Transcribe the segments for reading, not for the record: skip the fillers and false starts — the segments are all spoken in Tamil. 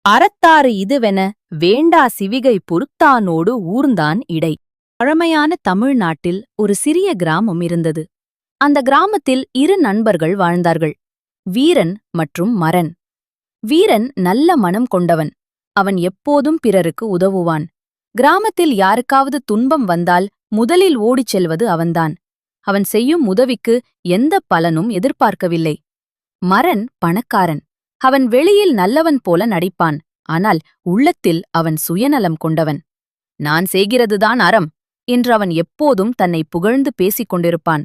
அறத்தாறு இதுவென வேண்டா சிவிகை பொறுத்தானோடு ஊர்ந்தான் இடை. பழமையான தமிழ்நாட்டில் ஒரு சிறிய கிராமம் இருந்தது. அந்த கிராமத்தில் இரு நண்பர்கள் வாழ்ந்தார்கள், வீரன் மற்றும் மரன். வீரன் நல்ல மனம் கொண்டவன். அவன் எப்போதும் பிறருக்கு உதவுவான். கிராமத்தில் யாருக்காவது துன்பம் வந்தால் முதலில் ஓடிச் செல்வது அவன்தான். அவன் செய்யும் உதவிக்கு எந்த பலனும் எதிர்பார்க்கவில்லை. மரன் பணக்காரன். அவன் வெளியில் நல்லவன் போல நடிப்பான், ஆனால் உள்ளத்தில் அவன் சுயநலம் கொண்டவன். நான் செய்கிறதுதான் அறம் என்று அவன் எப்போதும் தன்னை புகழ்ந்து பேசிக் கொண்டிருப்பான்.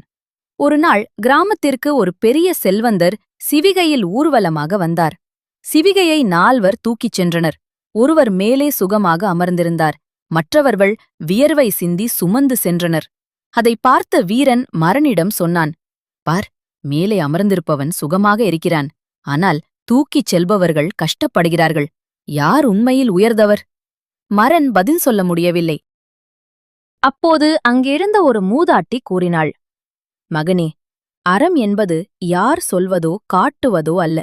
ஒருநாள் கிராமத்திற்கு ஒரு பெரிய செல்வந்தர் சிவிகையில் ஊர்வலமாக வந்தார். சிவிகையை 4 தூக்கிச் சென்றனர். ஒருவர் மேலே சுகமாக அமர்ந்திருந்தார். மற்றவர்கள் வியர்வை சிந்தி சுமந்து சென்றனர். அதை பார்த்த வீரன் மரனிடம் சொன்னான், பார், மேலே அமர்ந்திருப்பவன் சுகமாக இருக்கிறான், ஆனால் தூக்கிச் செல்பவர்கள் கஷ்டப்படுகிறார்கள். யார் உண்மையில் உயர்ந்தவர்? மரன் பதில் சொல்ல முடியவில்லை. அப்போது அங்கிருந்த ஒரு மூதாட்டி கூறினாள், மகனே, அறம் என்பது யார் சொல்வதோ காட்டுவதோ அல்ல.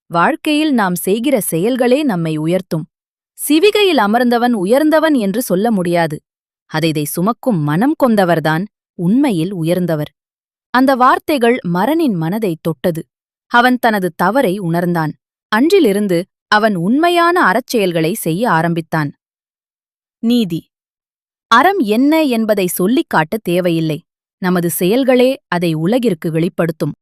வாழ்க்கையில் நாம் செய்கிற செயல்களே நம்மை உயர்த்தும். சிவிகையில் அமர்ந்தவன் உயர்ந்தவன் என்று சொல்ல முடியாது. அதை சுமக்கும் மனம் கொண்டவர்தான் உண்மையில் உயர்ந்தவர். அந்த வார்த்தைகள் மரனின் மனதை தொட்டது. அவன் தனது தவறை உணர்ந்தான். அன்றிலிருந்து அவன் உண்மையான அறச்செயல்களை செய்ய ஆரம்பித்தான். நீதி. அறம் என்ன என்பதை சொல்லிக் காட்ட தேவையில்லை. நமது செயல்களே அதை உலகிற்கு வெளிப்படுத்தும்.